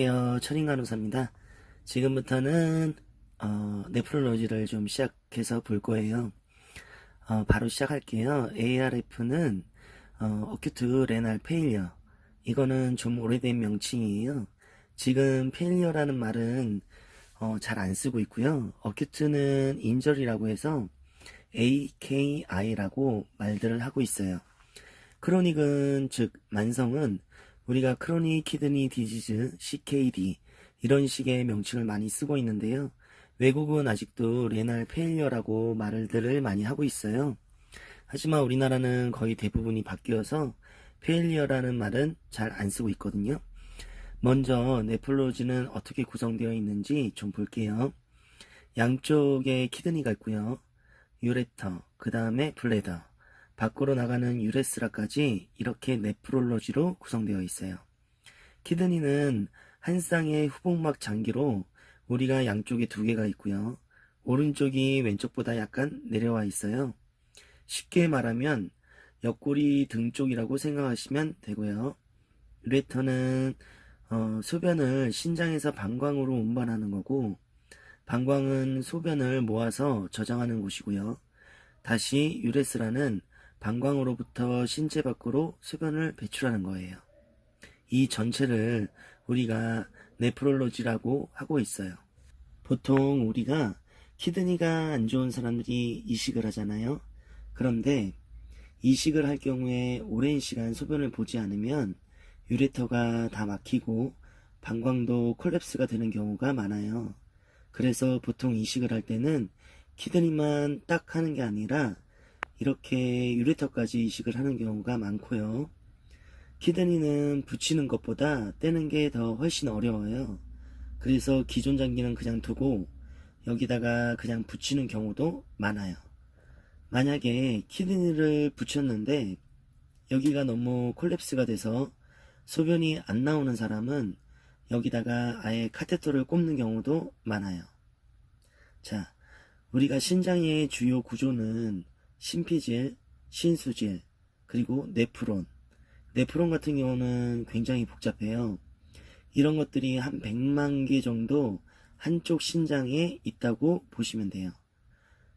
안녕하세요. 천인간호사입니다. 지금부터는 네프롤로지를 좀 시작해서 볼 거예요. 바로 시작할게요. ARF는 어큐트 레날 페일리어. 이거는 좀 오래된 명칭이에요. 지금 페일리어라는 말은 잘 안 쓰고 있고요. 어큐트는 인절이라고 해서 AKI라고 말들을 하고 있어요. 크로닉은 즉 만성은 우리가 크로닉 키드니 디지즈 CKD 이런 식의 명칭을 많이 쓰고 있는데요. 외국은 아직도 레날 페일리어라고 말들을 많이 하고 있어요. 하지만 우리나라는 거의 대부분이 바뀌어서 페일리어라는 말은 잘 안 쓰고 있거든요. 먼저 네플로지는 어떻게 구성되어 있는지 좀 볼게요. 양쪽에 키드니가 있고요. 유레터, 그 다음에 블레더, 밖으로 나가는 유레스라까지 이렇게 네프롤로지로 구성되어 있어요. 키드니는 한 쌍의 후복막 장기로 우리가 양쪽에 두 개가 있고요. 오른쪽이 왼쪽보다 약간 내려와 있어요. 쉽게 말하면 옆구리 등 쪽이라고 생각하시면 되고요. 유레터는 소변을 신장에서 방광으로 운반하는 거고, 방광은 소변을 모아서 저장하는 곳이고요. 다시 유레스라는 방광으로부터 신체 밖으로 소변을 배출하는 거예요. 이 전체를 우리가 네프롤로지라고 하고 있어요. 보통 우리가 키드니가 안 좋은 사람들이 이식을 하잖아요. 그런데 이식을 할 경우에 오랜 시간 소변을 보지 않으면 유레터가 다 막히고 방광도 콜랩스가 되는 경우가 많아요. 그래서 보통 이식을 할 때는 키드니만 딱 하는 게 아니라 이렇게 유레터까지 이식을 하는 경우가 많고요. 키드니는 붙이는 것보다 떼는 게 더 훨씬 어려워요. 그래서 기존 장기는 그냥 두고 여기다가 그냥 붙이는 경우도 많아요. 만약에 키드니를 붙였는데 여기가 너무 콜랩스가 돼서 소변이 안 나오는 사람은 여기다가 아예 카테터를 꼽는 경우도 많아요. 자, 우리가 신장의 주요 구조는 심피질, 신수질, 그리고 네프론. 네프론 같은 경우는 굉장히 복잡해요. 이런 것들이 한 100만 개 정도 한쪽 신장에 있다고 보시면 돼요.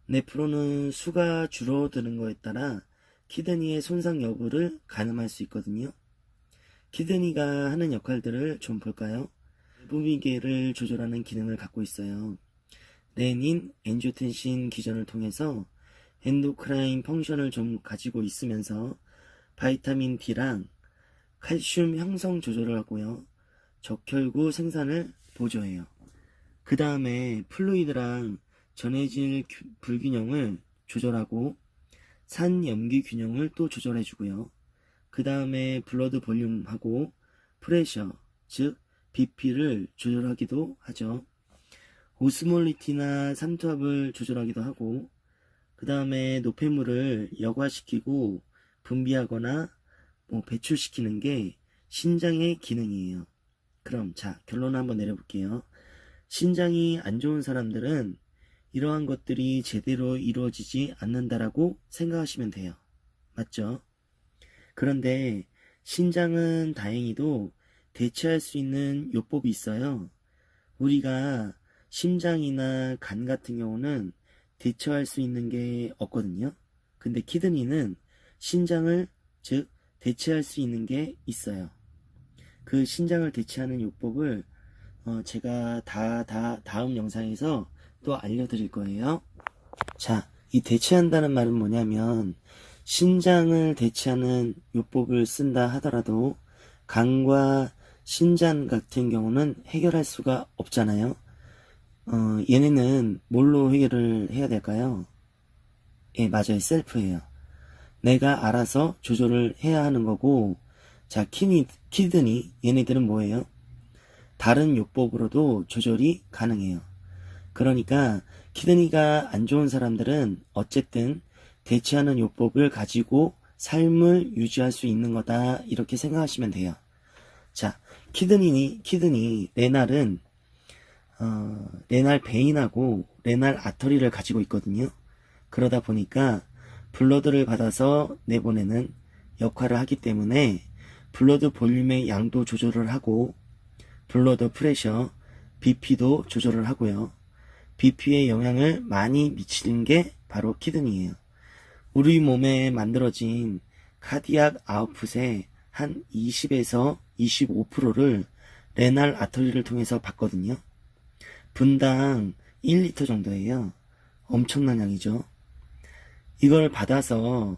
네프론은 수가 줄어드는 것에 따라 키드니의 손상 여부를 가늠할 수 있거든요. 키드니가 하는 역할들을 좀 볼까요? 부비계를 조절하는 기능을 갖고 있어요. 레닌, 엔지오텐신 기전을 통해서 엔도크라인 펑션을 좀 가지고 있으면서 바이타민 D랑 칼슘 형성 조절을 하고요. 적혈구 생산을 보조해요. 그 다음에 플루이드랑 전해질 불균형을 조절하고 산염기 균형을 또 조절해주고요. 그 다음에 블러드 볼륨하고 프레셔, 즉 BP를 조절하기도 하죠. 오스몰리티나 삼투압을 조절하기도 하고, 그 다음에 노폐물을 여과시키고 분비하거나 배출시키는 게 신장의 기능이에요. 그럼 자, 결론을 한번 내려볼게요. 신장이 안 좋은 사람들은 이러한 것들이 제대로 이루어지지 않는다라고 생각하시면 돼요. 맞죠? 그런데 신장은 다행히도 대체할 수 있는 요법이 있어요. 우리가 심장이나 간 같은 경우는 대처할 수 있는 게 없거든요. 근데 키드니는 신장을 즉 대체할 수 있는 게 있어요. 그 신장을 대체하는 요법을 제가 다음 영상에서 또 알려드릴 거예요. 자, 이 대체한다는 말은 뭐냐면 신장을 대체하는 요법을 쓴다 하더라도 간과 신장 같은 경우는 해결할 수가 없잖아요. 얘네는 뭘로 해결을 해야 될까요? 예, 맞아요. 셀프예요. 내가 알아서 조절을 해야 하는 거고, 자, 키드니, 얘네들은 뭐예요? 다른 요법으로도 조절이 가능해요. 그러니까 키드니가 안 좋은 사람들은 어쨌든 대체하는 요법을 가지고 삶을 유지할 수 있는 거다, 이렇게 생각하시면 돼요. 자, 키드니, 레날은 레날 베인하고 레날 아터리를 가지고 있거든요. 그러다 보니까 블러드를 받아서 내보내는 역할을 하기 때문에 블러드 볼륨의 양도 조절을 하고, 블러드 프레셔, BP도 조절을 하고요. BP에 영향을 많이 미치는 게 바로 키드니예요. 우리 몸에 만들어진 카디악 아웃풋의 한 20에서 25%를 레날 아터리를 통해서 받거든요. 분당 1리터 정도예요. 엄청난 양이죠. 이걸 받아서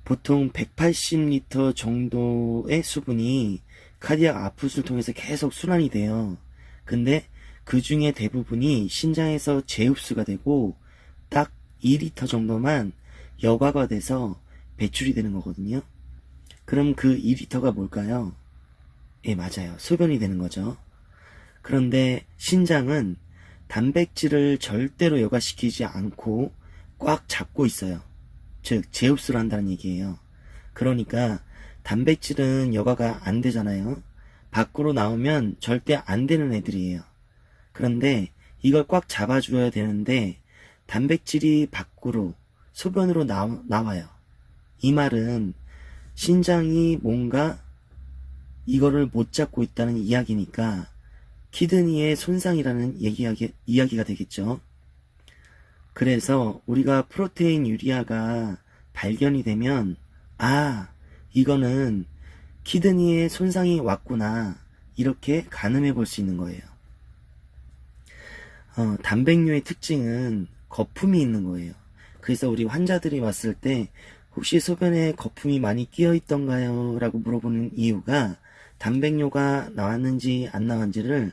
보통 180리터 정도의 수분이 카디악 아웃풋을 통해서 계속 순환이 돼요. 근데 그 중에 대부분이 신장에서 재흡수가 되고 딱 2리터 정도만 여과가 돼서 배출이 되는 거거든요. 그럼 그 2리터가 뭘까요? 예, 맞아요. 소변이 되는 거죠. 그런데 신장은 단백질을 절대로 여과시키지 않고 꽉 잡고 있어요. 즉, 재흡수를 한다는 얘기예요. 그러니까 단백질은 여과가 안 되잖아요. 밖으로 나오면 절대 안 되는 애들이에요. 그런데 이걸 꽉 잡아줘야 되는데 단백질이 밖으로 소변으로 나와요. 이 말은 신장이 뭔가 이거를 못 잡고 있다는 이야기니까 키드니의 손상이라는 이야기가 되겠죠. 그래서 우리가 프로테인 유리아가 발견이 되면 이거는 키드니에 손상이 왔구나 이렇게 가늠해 볼 수 있는 거예요. 단백뇨의 특징은 거품이 있는 거예요. 그래서 우리 환자들이 왔을 때 혹시 소변에 거품이 많이 끼어 있던가요? 라고 물어보는 이유가 단백뇨가 나왔는지 안 나왔는지를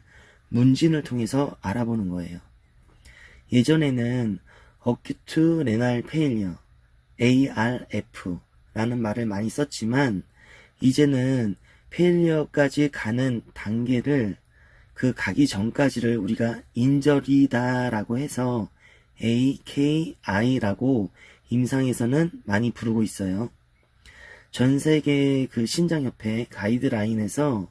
문진을 통해서 알아보는 거예요. 예전에는 어큐트 레날 페일리어 ARF라는 말을 많이 썼지만 이제는 페일리어까지 가는 단계를 그 가기 전까지를 우리가 인저리다라고 해서 AKI라고 임상에서는 많이 부르고 있어요. 전 세계 그 신장협회 가이드라인에서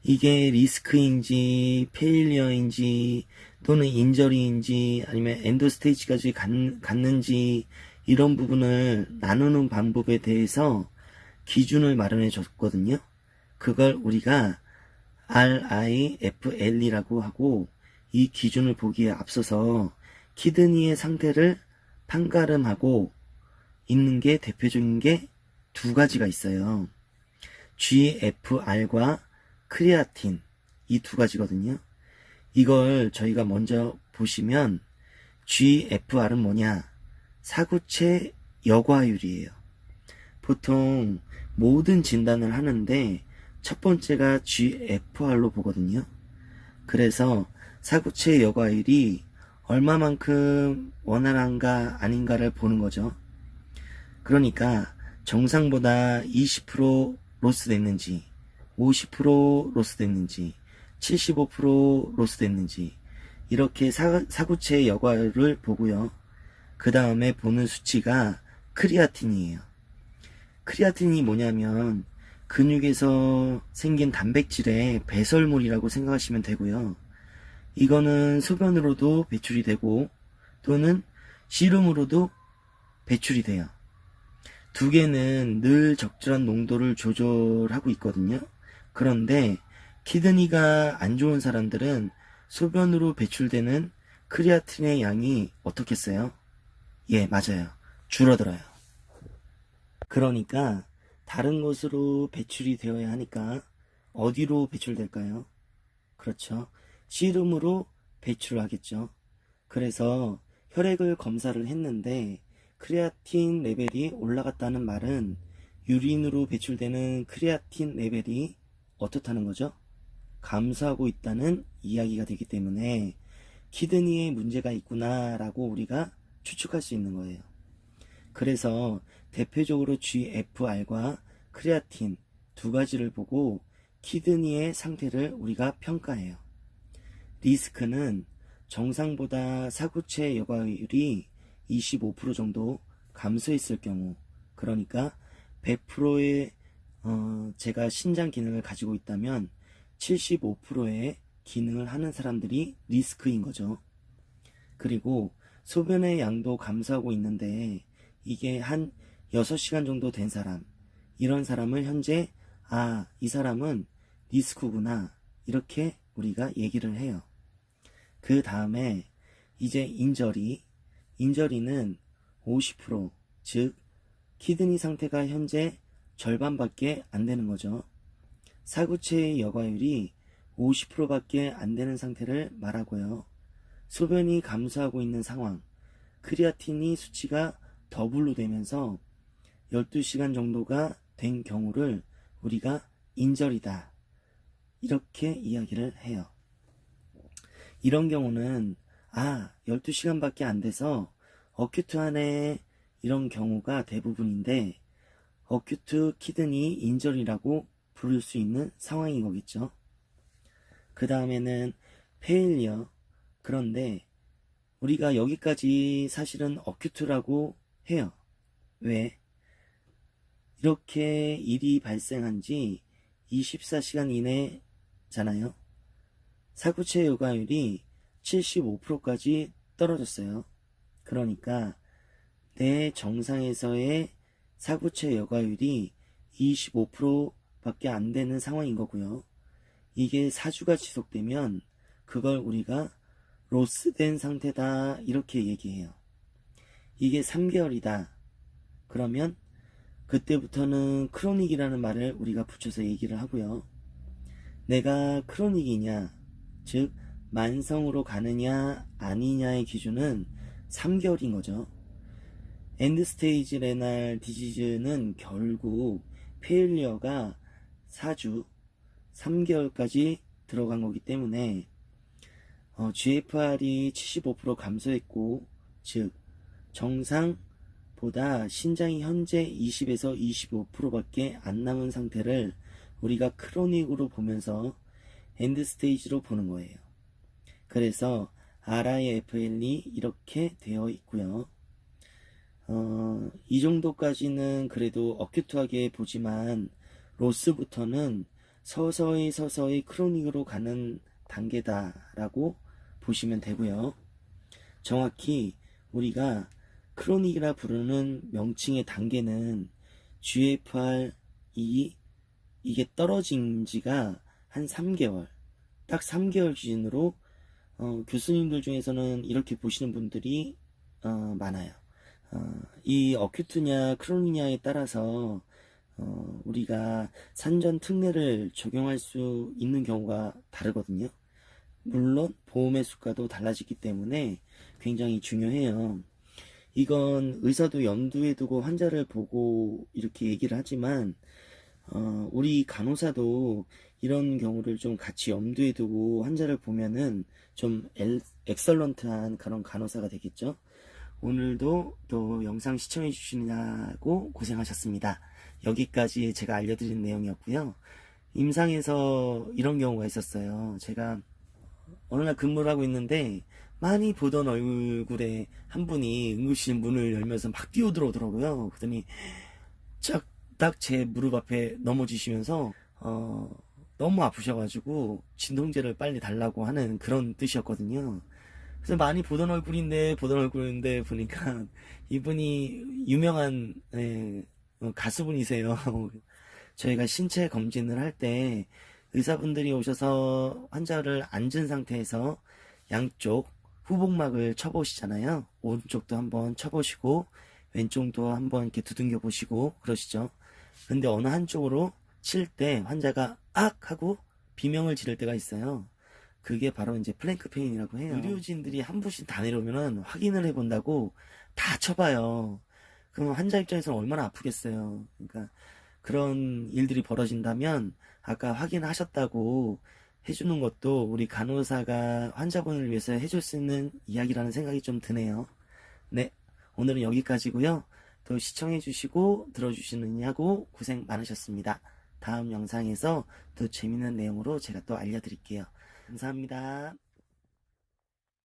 이게 리스크인지 페일리어인지 또는 인저리인지 아니면 엔도스테이지까지 갔는지 이런 부분을 나누는 방법에 대해서 기준을 마련해 줬거든요. 그걸 우리가 RIFL이라고 하고 이 기준을 보기에 앞서서 키드니의 상태를 판가름하고 있는 게 대표적인 게 두 가지가 있어요. GFR과 크레아틴 이 두 가지거든요. 이걸 저희가 먼저 보시면 GFR은 뭐냐? 사구체 여과율이에요. 보통 모든 진단을 하는데 첫 번째가 GFR로 보거든요. 그래서 사구체 여과율이 얼마만큼 원활한가 아닌가를 보는 거죠. 그러니까 정상보다 20% 로스 됐는지 50% 로스 됐는지 75% 로스 됐는지 이렇게 사구체 여과율을 보고요. 그 다음에 보는 수치가 크리아틴이에요. 크리아틴이 뭐냐면 근육에서 생긴 단백질의 배설물이라고 생각하시면 되고요. 이거는 소변으로도 배출이 되고 또는 시름으로도 배출이 돼요. 두 개는 늘 적절한 농도를 조절하고 있거든요. 그런데 키드니가 안 좋은 사람들은 소변으로 배출되는 크리아틴의 양이 어떻겠어요? 예, 맞아요. 줄어들어요. 그러니까 다른 곳으로 배출이 되어야 하니까 어디로 배출될까요? 그렇죠. 시름으로 배출하겠죠. 그래서 혈액을 검사를 했는데 크레아틴 레벨이 올라갔다는 말은 유린으로 배출되는 크레아틴 레벨이 어떻다는 거죠? 감소하고 있다는 이야기가 되기 때문에 키드니에 문제가 있구나 라고 우리가 추측할 수 있는 거예요. 그래서 대표적으로 GFR과 크레아틴 두 가지를 보고 키드니의 상태를 우리가 평가해요. 리스크는 정상보다 사구체 여과율이 25% 정도 감소했을 경우, 그러니까 100%의 제가 신장 기능을 가지고 있다면 75%의 기능을 하는 사람들이 리스크인 거죠. 그리고 소변의 양도 감소하고 있는데 이게 한 6시간 정도 된 사람, 이런 사람을 현재 이 사람은 리스크구나. 이렇게 우리가 얘기를 해요. 그 다음에 이제 인저리는 50%, 즉 키드니 상태가 현재 절반밖에 안 되는 거죠. 사구체의 여과율이 50%밖에 안 되는 상태를 말하고요. 소변이 감소하고 있는 상황, 크리아틴이 수치가 더블로 되면서 12시간 정도가 된 경우를 우리가 인절이다. 이렇게 이야기를 해요. 이런 경우는 12시간밖에 안 돼서 어큐트하네, 이런 경우가 대부분인데 어큐트 키드니 인절이라고 부를 수 있는 상황인 거겠죠. 그 다음에는 페일리어. 그런데 우리가 여기까지 사실은 어큐트라고 해요. 왜? 이렇게 일이 발생한 지 24시간 이내잖아요. 사구체 여과율이 75%까지 떨어졌어요. 그러니까 내 정상에서의 사구체 여과율이 25%밖에 안 되는 상황인 거고요. 이게 4주가 지속되면 그걸 우리가 로스된 상태다, 이렇게 얘기해요. 이게 3개월이다. 그러면 그때부터는 크로닉이라는 말을 우리가 붙여서 얘기를 하고요. 내가 크로닉이냐, 즉 만성으로 가느냐 아니냐의 기준은 3개월인 거죠. 엔드스테이지 레날 디지즈는 결국 페일리어가 4주, 3개월까지 들어간 거기 때문에 GFR이 75% 감소했고, 즉 정상보다 신장이 현재 20에서 25%밖에 안 남은 상태를 우리가 크로닉으로 보면서 엔드스테이지로 보는 거예요. 그래서 RIFL이 이렇게 되어 있고요. 이 정도까지는 그래도 어큐트하게 보지만 로스부터는 서서히 크로닉으로 가는 단계다라고 보시면 되고요. 정확히 우리가 크로닉이라 부르는 명칭의 단계는 GFR2 이게 떨어진 지가 한 3개월, 딱 3개월 기준으로 교수님들 중에서는 이렇게 보시는 분들이 많아요. 이 어큐트냐 크로닉냐에 따라서 우리가 산전 특례를 적용할 수 있는 경우가 다르거든요. 물론 보험의 수가도 달라지기 때문에 굉장히 중요해요. 이건 의사도 염두에 두고 환자를 보고 이렇게 얘기를 하지만 우리 간호사도 이런 경우를 좀 같이 염두에 두고 환자를 보면은 좀 엑설런트한 그런 간호사가 되겠죠. 오늘도 또 영상 시청해 주시느냐고 고생하셨습니다. 여기까지 제가 알려드린 내용이었고요. 임상에서 이런 경우가 있었어요. 제가 어느 날 근무를 하고 있는데 많이 보던 얼굴에 한 분이 응급실 문을 열면서 막 뛰어들어오더라고요. 그랬더니 딱 제 무릎 앞에 넘어지시면서 너무 아프셔가지고 진통제를 빨리 달라고 하는 그런 뜻이었거든요. 그래서 많이 보던 얼굴인데 보니까 이분이 유명한 가수분이세요. 저희가 신체 검진을 할 때 의사분들이 오셔서 환자를 앉은 상태에서 양쪽 후복막을 쳐보시잖아요. 오른쪽도 한번 쳐보시고 왼쪽도 한번 이렇게 두둥겨 보시고 그러시죠. 근데 어느 한쪽으로 칠 때 환자가 악 하고 비명을 지를 때가 있어요. 그게 바로 이제 플랭크 페인이라고 해요. 의료진들이 한 분씩 다 내려오면 확인을 해본다고 다 쳐봐요. 그럼 환자 입장에서는 얼마나 아프겠어요. 그러니까 그런 일들이 벌어진다면 아까 확인하셨다고 해주는 것도 우리 간호사가 환자분을 위해서 해줄 수 있는 이야기라는 생각이 좀 드네요. 네, 오늘은 여기까지고요. 또 시청해주시고 들어주시느냐고 고생 많으셨습니다. 다음 영상에서 더 재밌는 내용으로 제가 또 알려드릴게요. 감사합니다.